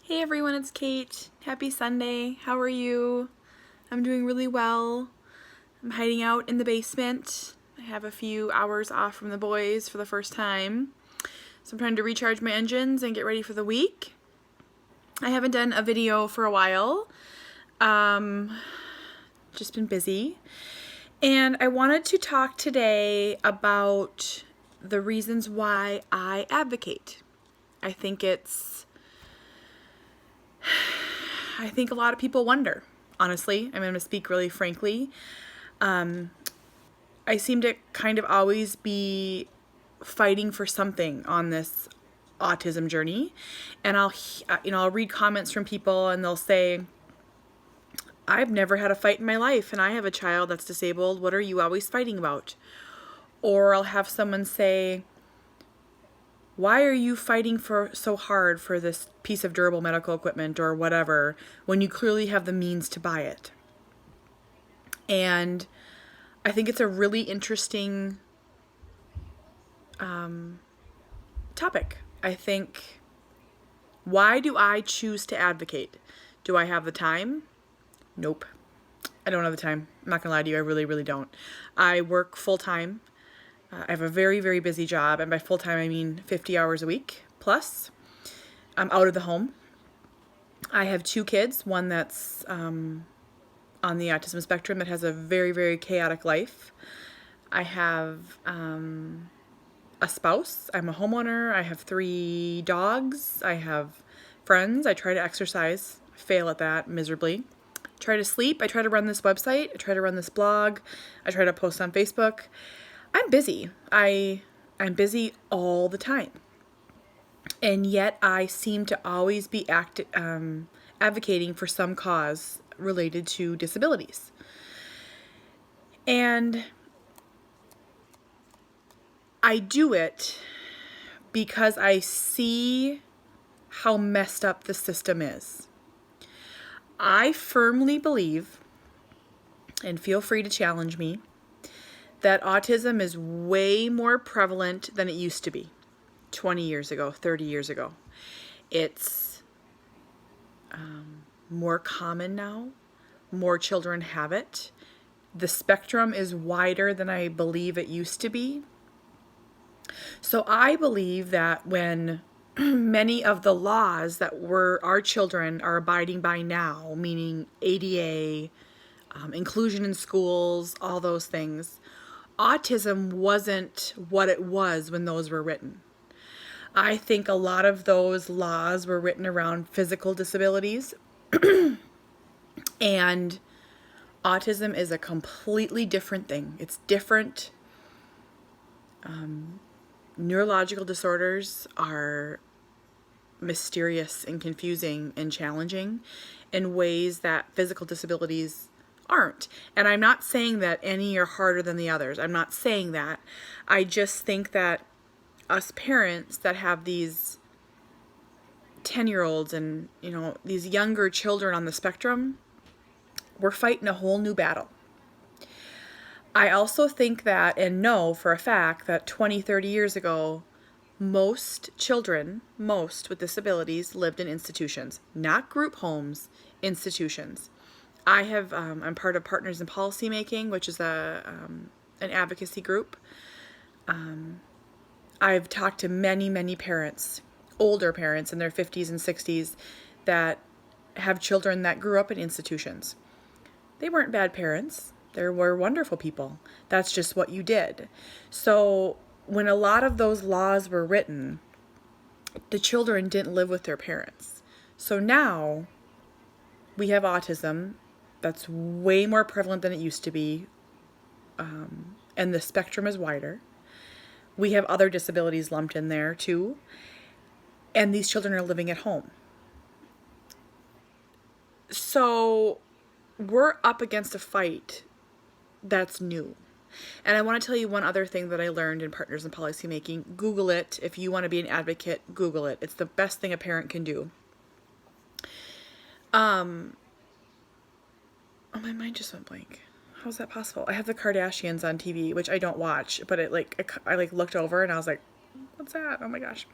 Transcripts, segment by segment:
Hey everyone, it's Kate. Happy Sunday. How are you? I'm doing really well. I'm hiding out in the basement. I have a few hours off from the boys for the first time. So I'm trying to recharge my engines and get ready for the week. I haven't done a video for a while. Just been busy. And I wanted to talk today about the reasons why I advocate. I think a lot of people wonder, honestly. I'm going to speak really frankly. I seem to kind of always be fighting for something on this autism journey. And I'll read comments from people and they'll say, I've never had a fight in my life and I have a child that's disabled. What are you always fighting about? Or I'll have someone say, why are you fighting so hard for this piece of durable medical equipment or whatever when you clearly have the means to buy it? And I think it's a really interesting topic. I think, why do I choose to advocate? Do I have the time? Nope. I don't have the time. I'm not gonna lie to you, I really, really don't. I work full-time. I have a very, very busy job, and by full-time I mean 50 hours a week plus. I'm out of the home. I have 2 kids, one that's on the autism spectrum that has a very, very chaotic life. I have a spouse. I'm a homeowner. I have 3 dogs. I have friends. I try to exercise. I fail at that miserably. Try to sleep. I try to run this website. I try to run this blog. I try to post on Facebook. I'm busy. I'm busy all the time. And yet I seem to always be advocating for some cause related to disabilities. And I do it because I see how messed up the system is. I firmly believe, and feel free to challenge me, that autism is way more prevalent than it used to be 20 years ago, 30 years ago. It's more common now. More children have it. The spectrum is wider than I believe it used to be. So I believe that when many of the laws that our children are abiding by now, meaning ADA, inclusion in schools, all those things, autism wasn't what it was when those were written. I think a lot of those laws were written around physical disabilities, and autism is a completely different thing. It's different. Neurological disorders are mysterious and confusing and challenging in ways that physical disabilities aren't. And I'm not saying that any are harder than the others. I'm not saying that. I just think that us parents that have these 10-year-olds and, these younger children on the spectrum, we're fighting a whole new battle. I also think that, and know for a fact, that 20, 30 years ago, most children, with disabilities, lived in institutions, not group homes, institutions. I'm part of Partners in Policymaking, which is an advocacy group. I've talked to many, many parents, older parents in their 50s and 60s, that have children that grew up in institutions. They weren't bad parents. They were wonderful people. That's just what you did. So when a lot of those laws were written, the children didn't live with their parents. So now we have autism that's way more prevalent than it used to be, and the spectrum is wider. We have other disabilities lumped in there too, and these children are living at home. So we're up against a fight that's new. And I want to tell you one other thing that I learned in Partners in Policymaking. Google it. If you want to be an advocate, Google it. It's the best thing a parent can do. Oh, my mind just went blank. How is that possible? I have the Kardashians on TV, which I don't watch, but I looked over and I was like, what's that? Oh my gosh.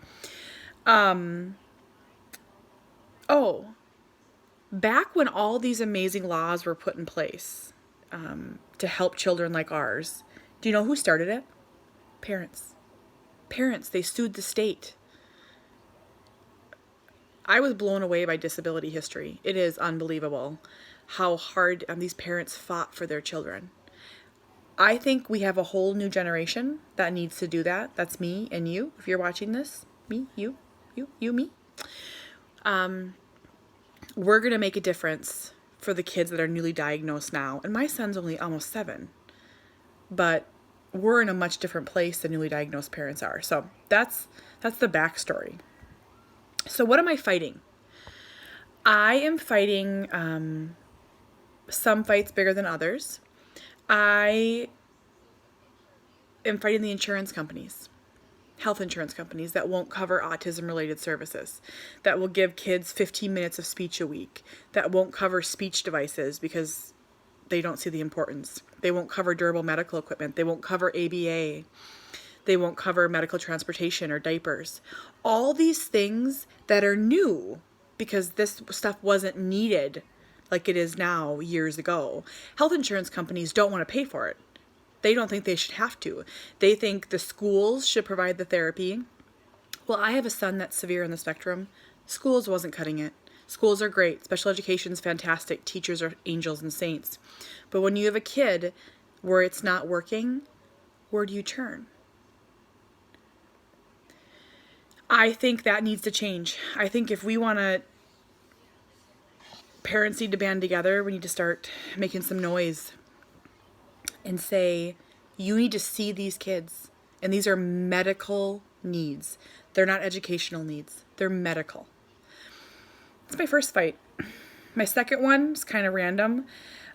Oh, back when all these amazing laws were put in place to help children like ours, do you know who started it? Parents. Parents, they sued the state. I was blown away by disability history. It is unbelievable how hard these parents fought for their children. I think we have a whole new generation that needs to do that. That's me and you. If you're watching this, me, you, me. We're going to make a difference for the kids that are newly diagnosed now. And my son's only almost 7. But we're in a much different place than newly diagnosed parents are. So that's the backstory. So what am I fighting? I am fighting some fights bigger than others. I am fighting the insurance companies, health insurance companies that won't cover autism-related services, that will give kids 15 minutes of speech a week, that won't cover speech devices because they don't see the importance. They won't cover durable medical equipment. They won't cover ABA. They won't cover medical transportation or diapers. All these things that are new because this stuff wasn't needed like it is now years ago. Health insurance companies don't want to pay for it. They don't think they should have to. They think the schools should provide the therapy. Well, I have a son that's severe on the spectrum. Schools wasn't cutting it. Schools are great. Special education is fantastic. Teachers are angels and saints. But when you have a kid where it's not working, where do you turn? I think that needs to change. I think if we want to, parents need to band together. We need to start making some noise and say, you need to see these kids. And these are medical needs. They're not educational needs. They're medical. That's my first fight. My second one is kind of random.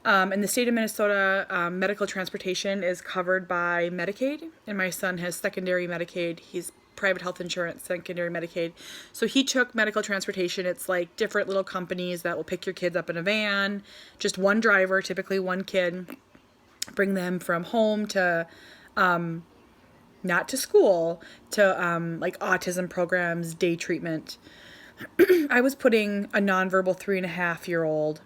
In the state of Minnesota, medical transportation is covered by Medicaid, and my son has secondary Medicaid. He's private health insurance, secondary Medicaid. So he took medical transportation. It's like different little companies that will pick your kids up in a van, just one driver, typically one kid, bring them from home to, not to school, to like autism programs, day treatment. I was putting a nonverbal 3.5-year-old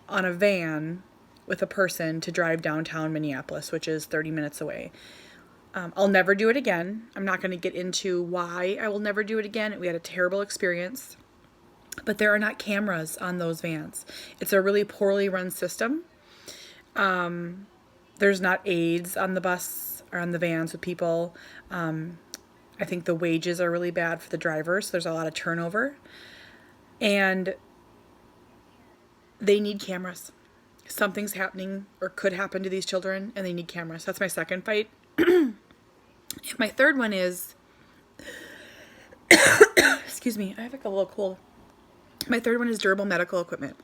on a van with a person to drive downtown Minneapolis, which is 30 minutes away. I'll never do it again. I'm not going to get into why I will never do it again. We had a terrible experience. But there are not cameras on those vans. It's a really poorly run system. There's not aides on the bus or on the vans with people. I think the wages are really bad for the drivers. There's a lot of turnover. And they need cameras. Something's happening or could happen to these children, and they need cameras. That's my second fight. My third one is, excuse me, I have like a little cold. My third one is durable medical equipment.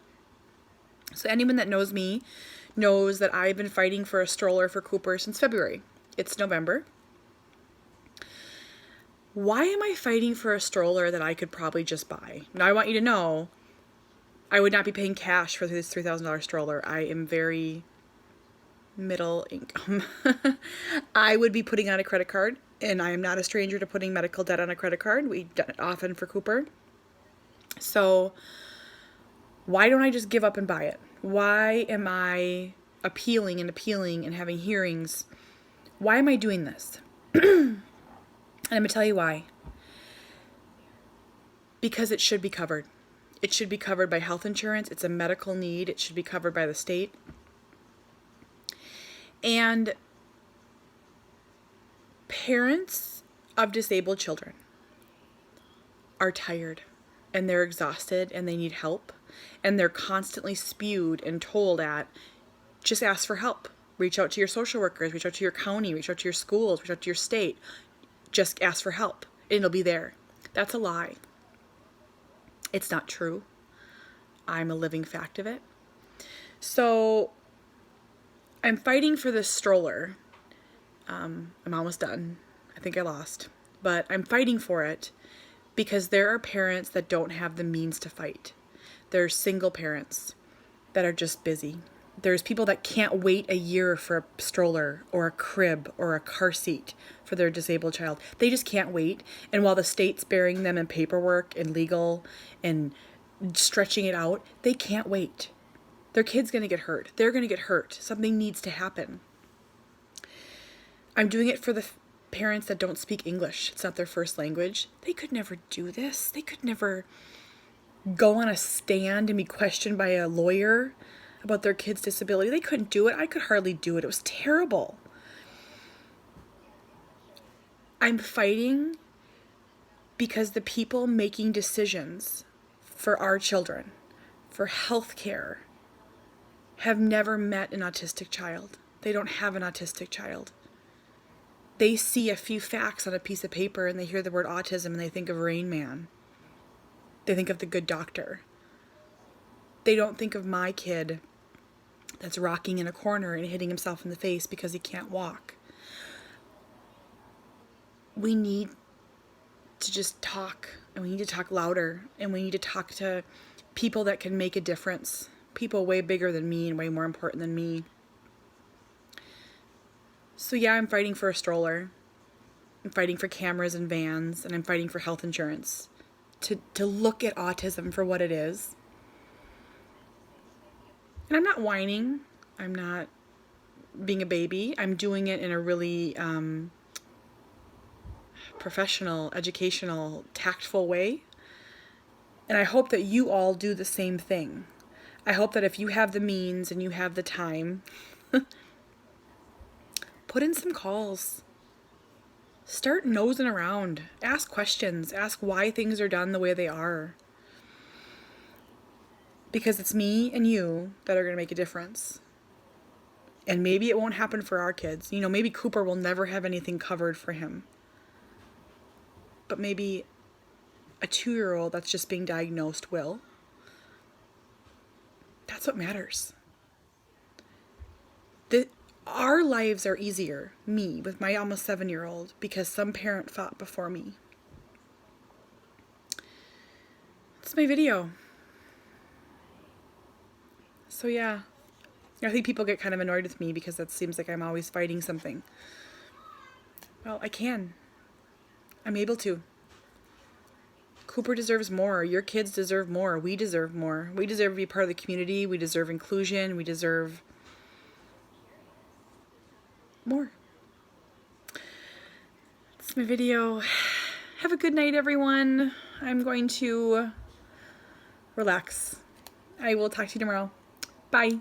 So anyone that knows me knows that I've been fighting for a stroller for Cooper since February. It's November. Why am I fighting for a stroller that I could probably just buy? Now I want you to know, I would not be paying cash for this $3,000 stroller. I am very middle income. I would be putting on a credit card, and I am not a stranger to putting medical debt on a credit card. We've done it often for Cooper. So why don't I just give up and buy it? Why am I appealing and having hearings? Why am I doing this? And I'm going to tell you why. Because it should be covered. It should be covered by health insurance. It's a medical need. It should be covered by the state. And parents of disabled children are tired and they're exhausted and they need help. And they're constantly spewed and told at, just ask for help. Reach out to your social workers, reach out to your county, reach out to your schools, reach out to your state. Just ask for help and it'll be there. That's a lie. It's not true. I'm a living fact of it. So I'm fighting for this stroller. I'm almost done. I think I lost. But I'm fighting for it because there are parents that don't have the means to fight. There's single parents that are just busy. There's people that can't wait a year for a stroller or a crib or a car seat for their disabled child. They just can't wait. And while the state's burying them in paperwork and legal and stretching it out. They can't wait. Their kid's going to get hurt. They're going to get hurt. Something needs to happen. I'm doing it for the parents that don't speak English. It's not their first language. They could never do this. They could never go on a stand and be questioned by a lawyer about their kid's disability. They couldn't do it. I could hardly do it. It was terrible. I'm fighting because the people making decisions for our children, for health care, have never met an autistic child. They don't have an autistic child. They see a few facts on a piece of paper and they hear the word autism and they think of Rain Man. They think of the good doctor. They don't think of my kid that's rocking in a corner and hitting himself in the face because he can't walk. We need to just talk, and we need to talk louder, and we need to talk to people that can make a difference. People way bigger than me and way more important than me. So yeah, I'm fighting for a stroller. I'm fighting for cameras and vans, and I'm fighting for health insurance. To look at autism for what it is. And I'm not whining. I'm not being a baby. I'm doing it in a really professional, educational, tactful way. And I hope that you all do the same thing. I hope that if you have the means and you have the time, put in some calls. Start nosing around. Ask questions. Ask why things are done the way they are. Because it's me and you that are going to make a difference. And maybe it won't happen for our kids. You know, maybe Cooper will never have anything covered for him. But maybe a 2-year-old that's just being diagnosed will. That's what matters. Our lives are easier, me, with my almost 7-year-old, because some parent fought before me. That's my video. So yeah, I think people get kind of annoyed with me because that seems like I'm always fighting something. Well, I can. I'm able to. Cooper deserves more. Your kids deserve more. We deserve more. We deserve to be part of the community. We deserve inclusion. We deserve more. That's my video. Have a good night, everyone. I'm going to relax. I will talk to you tomorrow. Bye.